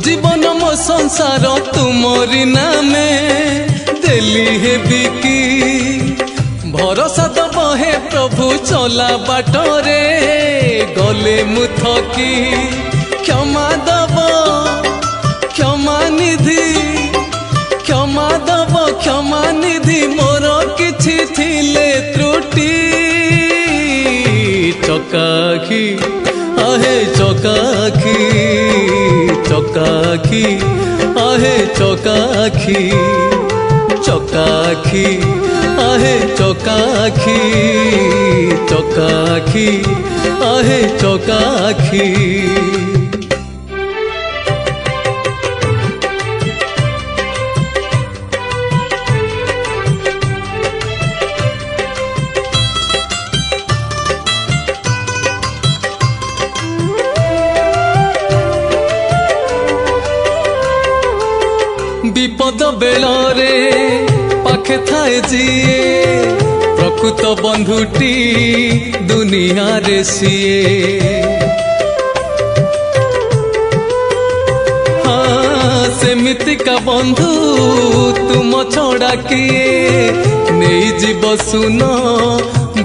जीवन मो संसार तुमरी नामे देली हे बिकी भरोसा दब हे प्रभु चला बाटरे गले मुथकी क्षमा दब क्षमा निधि क्षमा दब क्षमा निधि मोर किछि थिले त्रुटि चकाखी आहे चकाखी चकाखी आहे चकाखी चकाखी आहे चकाखी चकाखी आहे चकाखी विपद बेलरे पाखे थाए जिए प्रकृत बंधुटी दुनिया रे सीए हाँ सेमिति का बंधु तुम छड़ा किए नहीं जीव सुन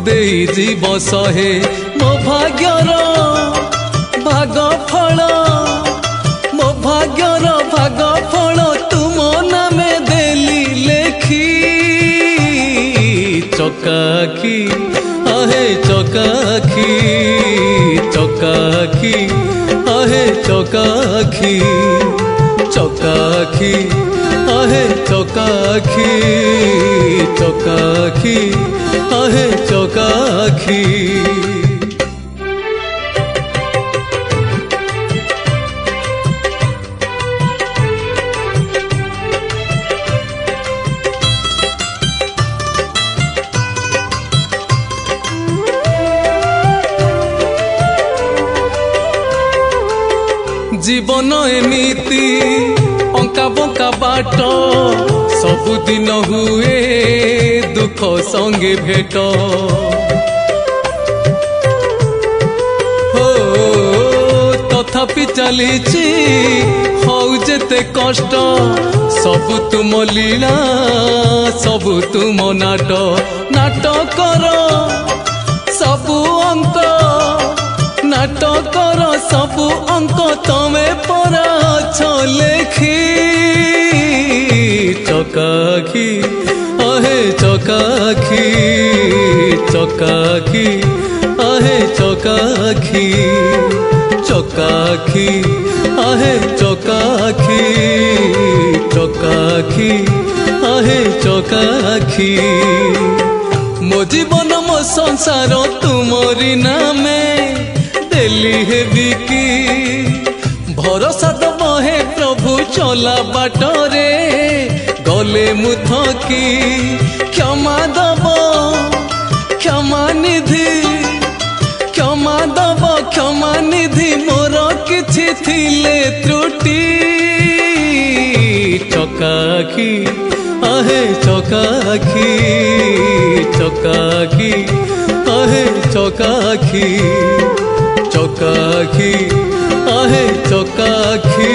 दे जीव सहे मो भाग्यर भाग फल मो भाग्यर भाग फल चकाखी आहे चकाखी चकाखी आहे चकाखी चकाखी आहे चकाखी चकाखी आहे चकाखी जीवन एमिति अंका बंका बाट सबुदिन हुए दुख संगे भेट हो तथापि चलीची हौ जेते कष्ट सबु तुम लीला सबु तुम नाट नाटकर सबु अंक नाटकर सबु अंक तमे परा लेखी चकाखी आहे चकाखी चकाखी आहे चकाखी चकाखी आहे चकाखी चकाखी आहे चकाखी मो जीवन मो संसार तुमरी नामे देली हे बिकी भरोसा दब हे प्रभु चला बाटरे गले मुथकी क्षमा दब क्षमा निधि क्षमा दब क्षमा निधि मोर किछि थिले त्रुटि चकाखी आहे चकाखी चकाखी आहे चकाखी चकाखी आहे चकाखी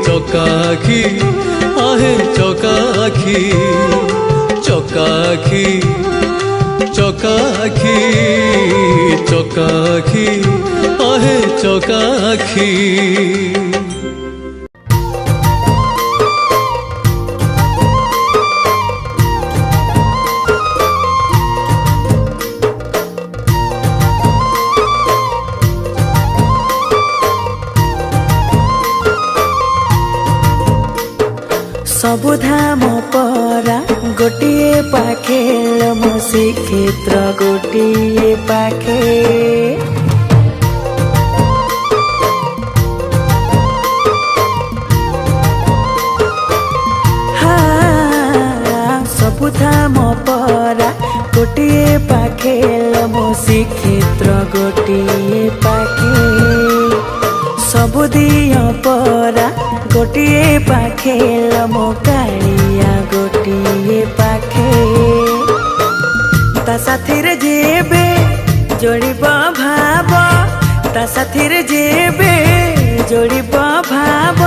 चकाखी आहे चकाखी चकाखी चकाखी चकाखी आहे चकाखी सबुधाम परा गोटिए पाखे मो श्रीक्षेत्र गोटिए पाखे सबुधाम परा गोटिए पाखे मो श्रीक्षेत्र गोटिए पाखे सबुदिया परा गोटिए पाखे मो कालिया गोटिए पाखे ता साथी रे जेबे जोड़िबा भाव ता साथी रे जेबे जोड़िबा भाव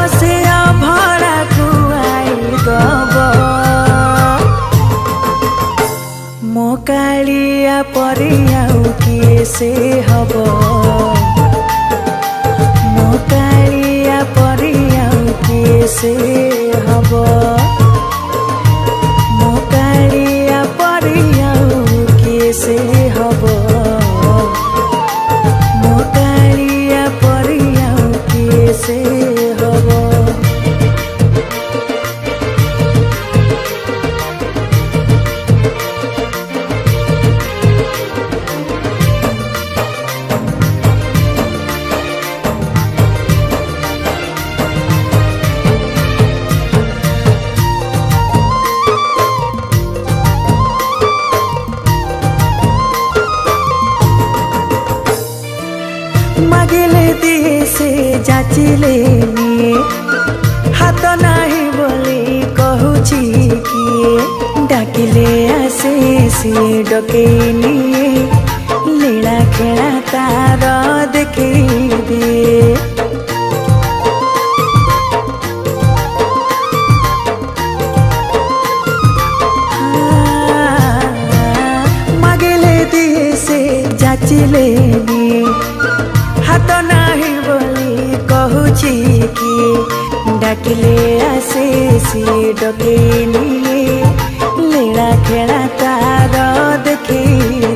से हब मो कालिया परी आउ किए से हब मो कालिया परी आउ किए से हब मो कालिया परी आउ किए से हब। मागिले दिए से जाचिले निए हाथ नाही बोली कहूची किए डाकिले आसे सिए डके निए लीला खेला तार देखे दिए मागिले दिए से जाचिले निए हाथ नाही बोली कहूची कि डाकिले आसे सिए डके निए लीला खेला तार देखे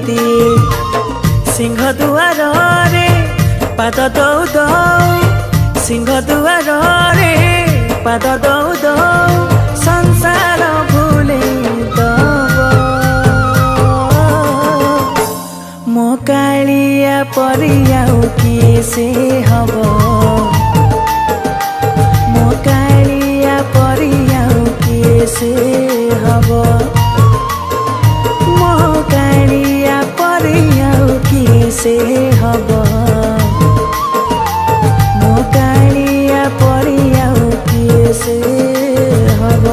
दिए सिंह दुआर रे पाद दौ दौ सिंह दुआर रे पाद दौ दौ संसार भूले दब मो कालिया परी आउ किए से हब मो कालिया परी आउ किए से हब मो कालिया परी आउ किए से हब मो कालिया परी आउ किए से हब।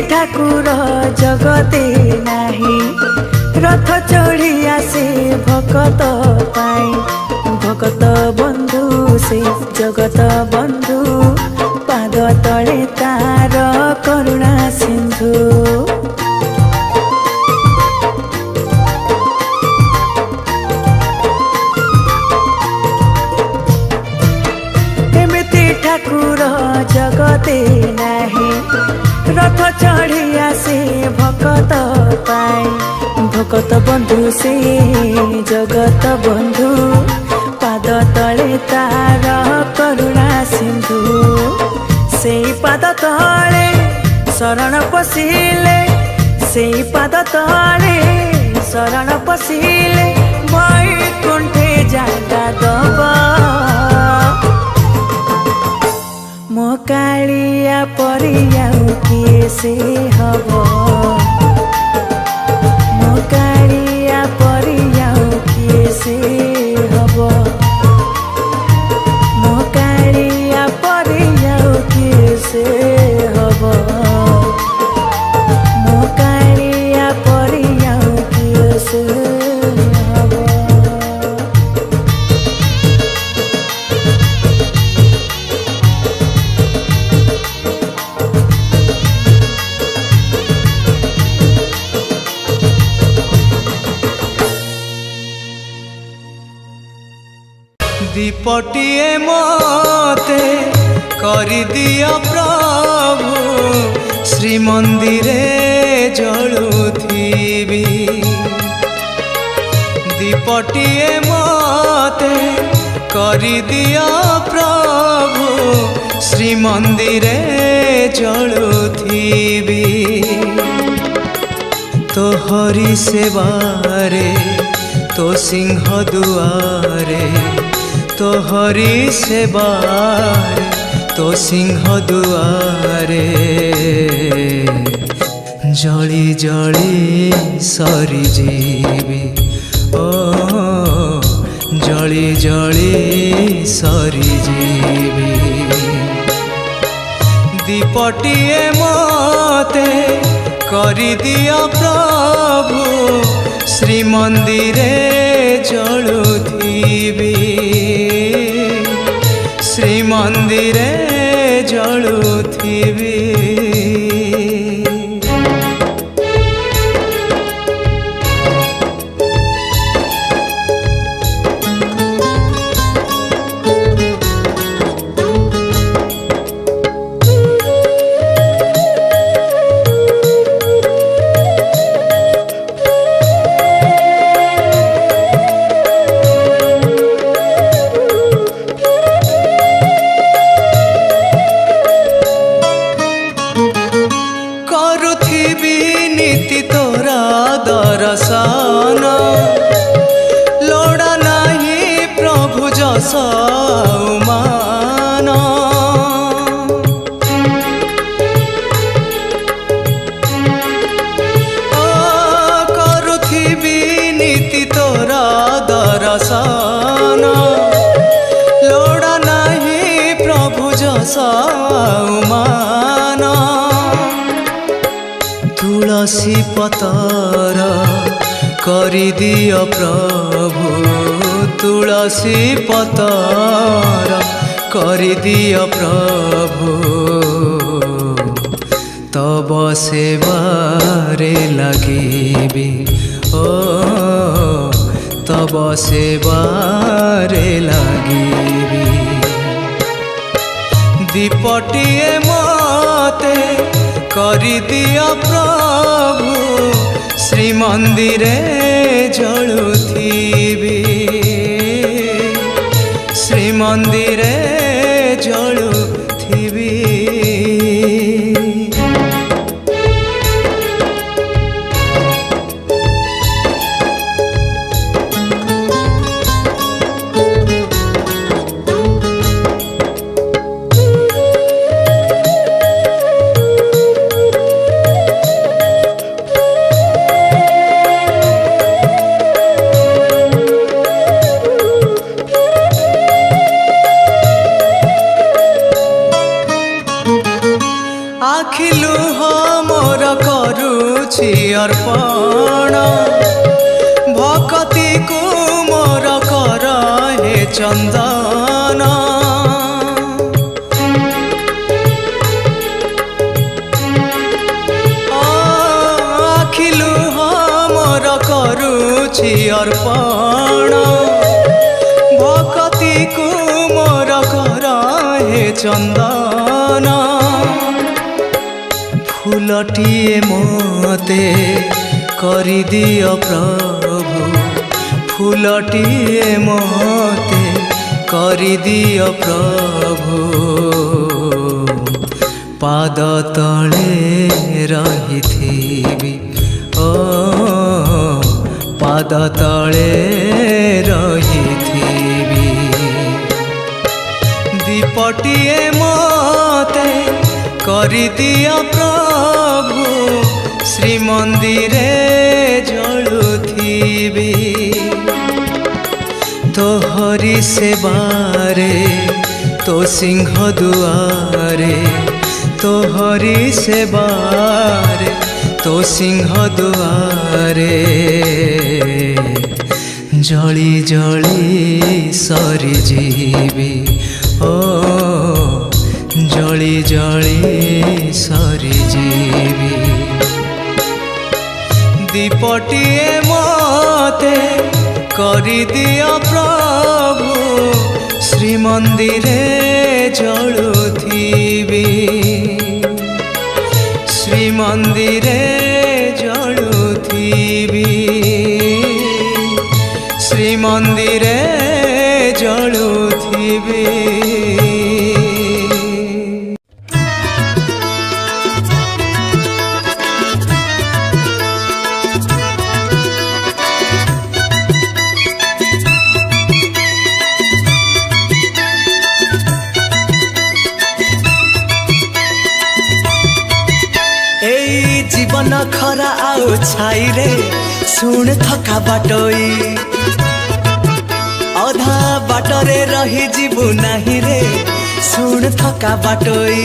ठाकुर जगते नाही रथ चढ़ी आसे भकत पाई भकत बंधु से जगत बंधु पाद तले तार करुणा सिंधु एमिति ठाकुर जगते नाही रथ चढ़ी आसे भकत पाई भकत बंधु से जगत बंधु पाद तले तार करुणा सिंधु से पाद तले शरण पशिले से पाद तले शरण पशिले वैकुंठे जागा दब मो कालिया परी आउ किए से हब मो कालिया परी आउ किए से हब मो कालिया परी आउ किए से हब मो कालिया परी आउ किए से हब। दीपटिए मते करि दिया प्रभु श्रीमंदिरे जलुथिबी दीपटिए मते करि दिया प्रभु श्रीमंदिरे जलुथिबी तो हरि सेवारे तो सिंह दुआरे तो हरि सेवारे तो सिंह दुआरे जली जली सरी जीवी ओ जली जली सरी जीवी दीपटिए मते करि दिया प्रभु श्रीमंदिरे जलुथिबी श्रीमंदिरे जलुथिबी दर्शन लोड़ा नहीं प्रभु जस मान करुथिबी नीति तोरा दर्शन लोड़ा नहीं प्रभु जस मान तुलसी पतर करि दियो प्रभु तुलसी पतर करि दियो प्रभु तब सेवारे लगिबी ओ तब सेवारे लगिबी दीपटिए मते करि दिया प्रभु श्रीमंदिरे जलुथिबी श्रीमंदिरे जलुथिबी आखिलु मोर करुछि अर्पण भक्ति को मोर कर हे चंदन आखिलु मोर करुछि अर्पण भक्ति को मोर कर हे चंदन फूलटिए मते करि दियो प्रभु फूलटिए मते करि दियो प्रभु पाद तले रहिथिबी ओ पाद तले रहिथिबी दीपटिए मते करि दिया प्रभु श्रीमंदिरे जलुथिबी तोहरी सेवारे तो सिंह दुआरे तोहरी सेवारे तो सिंह दुआरे जली जली सरी जीवी ओ जली जली सरी जीवी दीपटिए मते करि दिया प्रभु श्रीमंदिरे जलुथिबी श्रीमंदिरे जलुथिबी श्रीमंदिरे जलुथिबी जीवन खरा आउ छाई रे सुन थका बाटोई अधा बाटरे रही जीवु नाही रे सुन थका बाटोई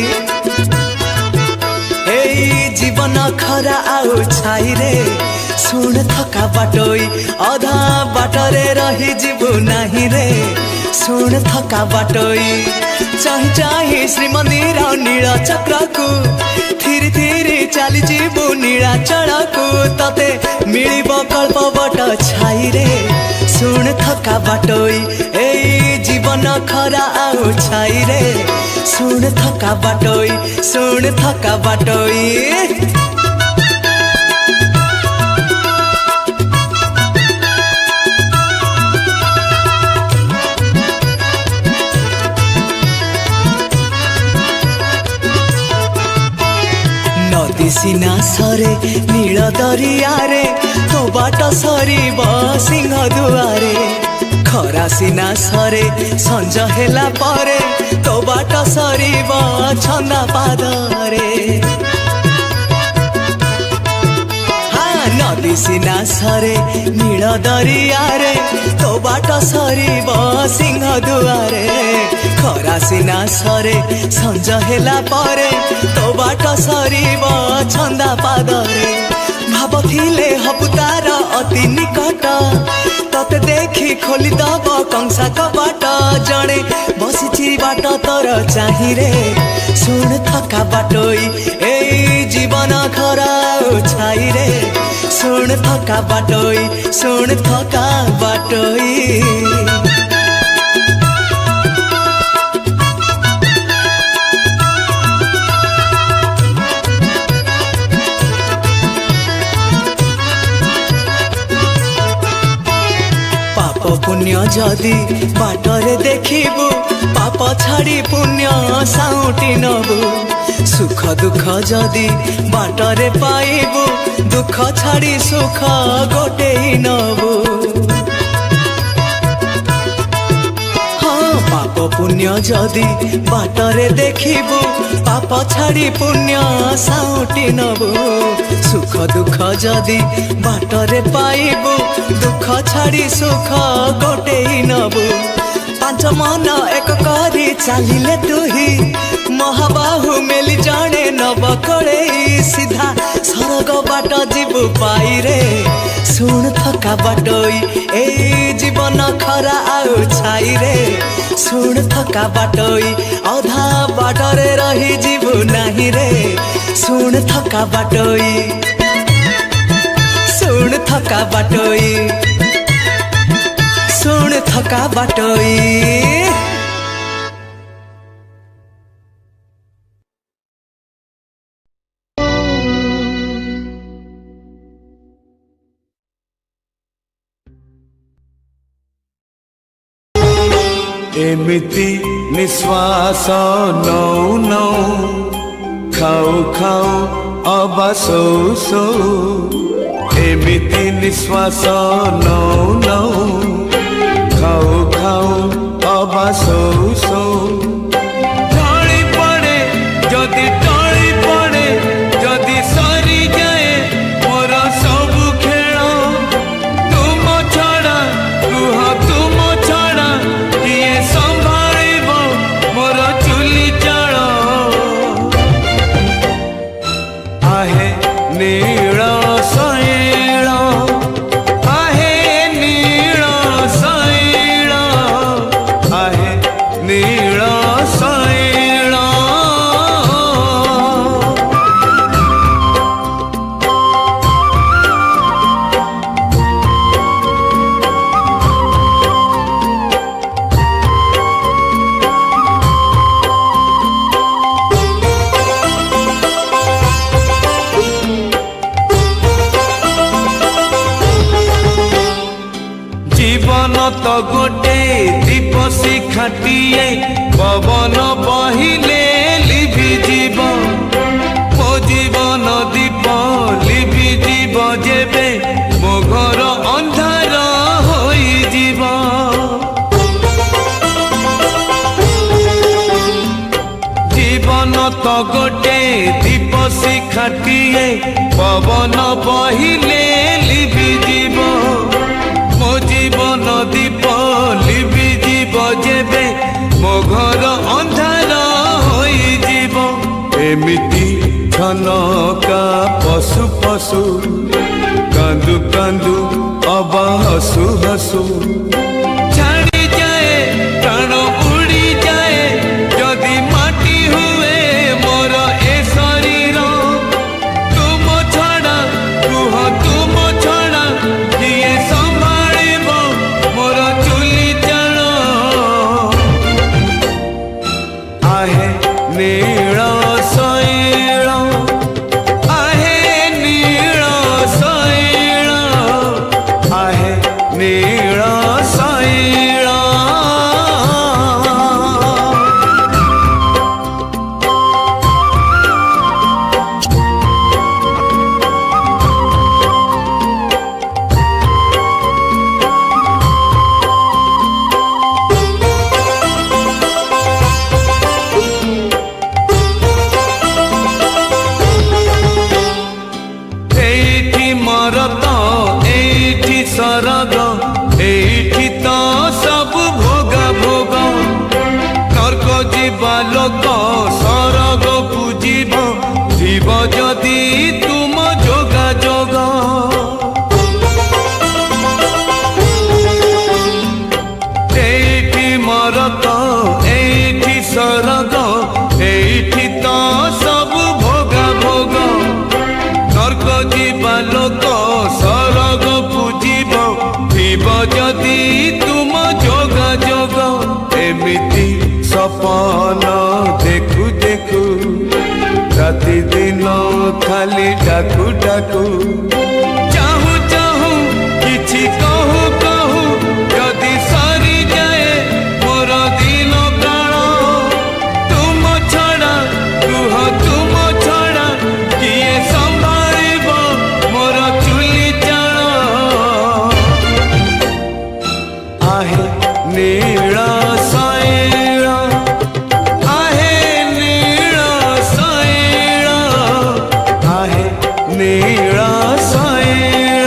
जीवन खरा आउ छाई रे सुन थका बाटोई अधा बाटरे रही जीवु नाही रे सुन थका बाटोई चाहि चाहि श्रीमंदिर नील चक्र को थिरी थिरी चली जीवु नीलाचल को तते मिलिब कल्प बट छाई रे सुन थका बाटोई एई जीवन खरा आउ छाई रे सुन थका बाटोई नदी सीना सरे नील दरिया रे तो बाट सरीब सिंह दुआरे खरा सीना सरे संज हेला परे तो बाट सरीब छंदा पादरे नदी सीना सरे नील दरिया रे तो बाट सरीब सिंह दुआरे खरा सीना सरे संज हेला परे तो बाट सरीब छंदा पादरे भाबथिले हबु तार अति निकट तते देखि खोली दब कंसा कबाट जणे बसिछि बाट तोर चाहि रे सुन थका बाटोई एई जीवन खरा छाई रे सुन थका बाटोई पुण्य जदि बाटरे देखिबु पाप छाड़ी पुण्य साउटी नबु सुख दुख जदि बाटरे पाइबु दुख छाड़ी सुख गोटे नबु हाँ पाप पुण्य जदि बाटरे देखिबु पाप छाड़ी पुण्य साउटी नबु सुख दुख जदि बाटरे पाइबु दुख छाड़ी सुख गोटे नबु पांच मन एक करी चलिले तुही महाबाहु मेली जाने नब कड़े सीधा सरग बाट जीवु पाई रे सुन थका बाटोई ए जीवन खरा आउ छाई रे सुन थका बाटोई अधा बाटरे रही जीवु नाही रे सुन थका बाटोई सुन थका बाटोई एमिति निश्वास नौ नौ खाऊ खाऊ अबा सौ सौ एमिति निश्वास नौ नौ खाऊ खाऊ अबा सौ सौ ढली पड़े जदि टली पड़े जदि सरी जाए मोर सबु खेल तुम छड़ा कुह तुम छड़ा किए संभालिब मोर चुली चाल आहे नील शैल आहे नील शैल आहे नील शैल जीवन तो गोटे दीप शिखाटिए पवन बहिले लिभि जीव मो जीवन दीप लिभि जीव जेबे मो घर अंधार होई जीव जीवन तो गोटे दीप शिखाटिए पवन बहिले लिभि जीव मो जीवन दीप लिभि जीव जेबे मो घर अंधार होई जीव एमिति छनका ପଶୁ ପଶୁ କାନ୍ଦୁ କାନ୍ଦୁ ଅବା ହସୁ ହସୁ ଛାଡ଼ି ଯାଏ ପ୍ରାଣ ଉଡ଼ି ଯାଏ ଯଦି ମାଟି ହୁଏ ମୋର ଏ ଶରୀର ତୁମ ଛଡ଼ା କୁହ ତୁମ ଛଡ଼ା କିଏ ସମ୍ଭାଳିବ ମୋର ଚୁଲି ଜାଳ आहे नीଳ ଶୈଳ आहे नीଳ ଶୈଳ आहे नीଳ ଶୈଳ ଏଇଠି ମରତ ଏଇଠି ସରଗ ଏଇଠି ତ ସବୁ ଭୋଗା ଭୋଗ ନର୍କ ଯିବା ଲୋକ ସରଗ ପୂଜିବ ଥିବ ଯଦି ତୁମ ଯୋଗାଯୋଗ ଏଇଠି ମରତ ଏଇଠି ସରଗ ଏଇଠି ତ ସବୁ ଭୋଗା ଭୋଗ ନର୍କ ଯିବା ଲୋକ ସରଗ ପୂଜିବ ଥିବ ଯଦି ତୁମ ଯୋଗାଯୋଗ ଏମିତି ସପନ ଦେଖୁ ଦେଖୁ ରାତି ଦିନ ଖାଲି ଡାକୁ ଡାକୁ ଚାହୁଁ ଚାହୁଁ କିଛି କହୁ କହୁ ଯଦି ସରିଯାଏ ମୋର ଦିନ କାଳ ତୁମ ଛଡ଼ା କୁହ ତୁମ ଛଡ଼ା କିଏ ସମ୍ଭାଳିବ ମୋର ଚୁଲି ଜାଳ आहे नीଳ ଶୈଳ आहे नीଳ ଶୈଳ आहे नीଳ ଶୈଳ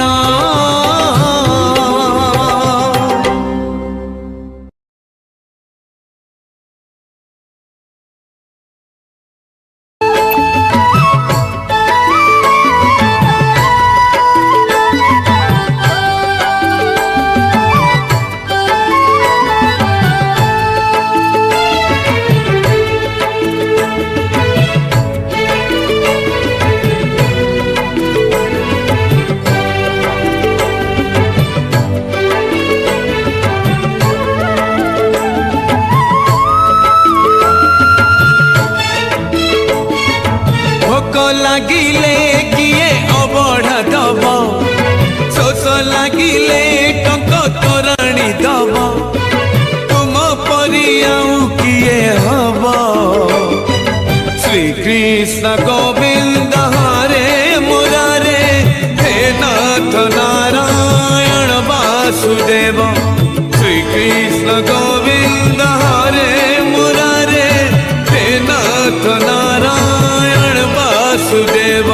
ଭୋକ ଲାଗିଲେ କିଏ ଅବଢ଼ା ଦବ ଶୋଷ ଲାଗିଲେ ଟଙ୍କ ତୋରାଣି ଦବ ତୁମ ପରି ଆଉ କିଏ ହବ ଶ୍ରୀକୃଷ୍ଣ ଗୋବିନ୍ଦ ହରେ ମୁରାରେ ହେ ନାଥ ନାରାୟଣ ବାସୁଦେବ ଶ୍ରୀକୃଷ୍ଣ ଗୋବିନ୍ଦ ହରେ ମୁରାରେ ହେ नाथ नारायण वासुदेव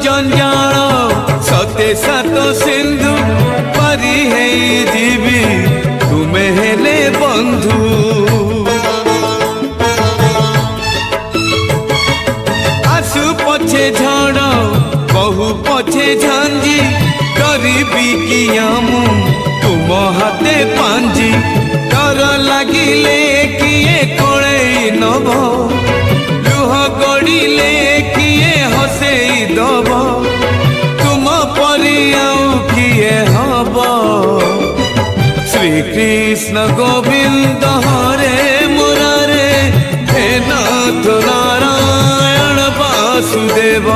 जंजाल सते सात सिंधु पारी है जीवी तुम्हें हेले बंधु आसु पछे झड़ बहु पछे झांझी गरीबी किया मु तुम हाथे पांजी डर लगिले किए कोले नभ लुह गड़िले किए हसेई दब तुम परी आउ किए हब श्रीकृष्ण गोविंद हरे मुरारे हे नाथ नारायण वासुदेव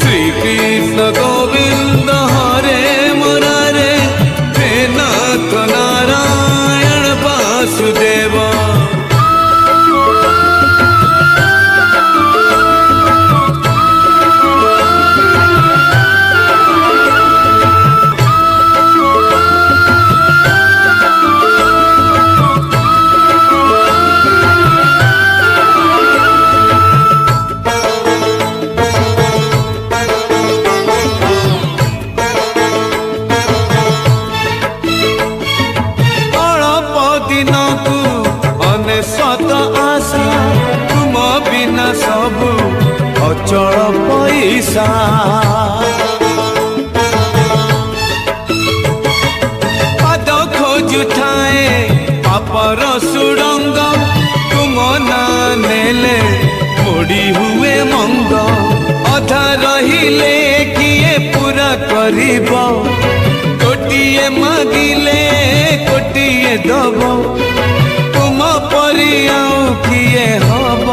श्रीकृष्ण गोविंद हरे मुरारे हे नाथ नारायण वासुदेव करे सत आशा तुम बिना सबु अचल पैसा पद खोजुए पापर सुरंग तुम ना नेले मोड़ी हुए मंग अधा रहिले किए पूरा करिब कोटिए मागिले कोटिए दब तुम परी आउ किए हब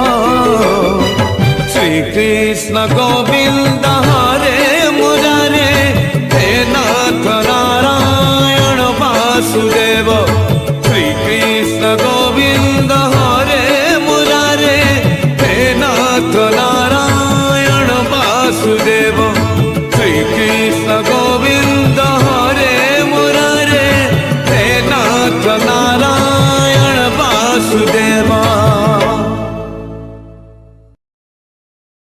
श्री कृष्ण गोविंद हरे मुरारे हे नाथ नारायण वासुदेव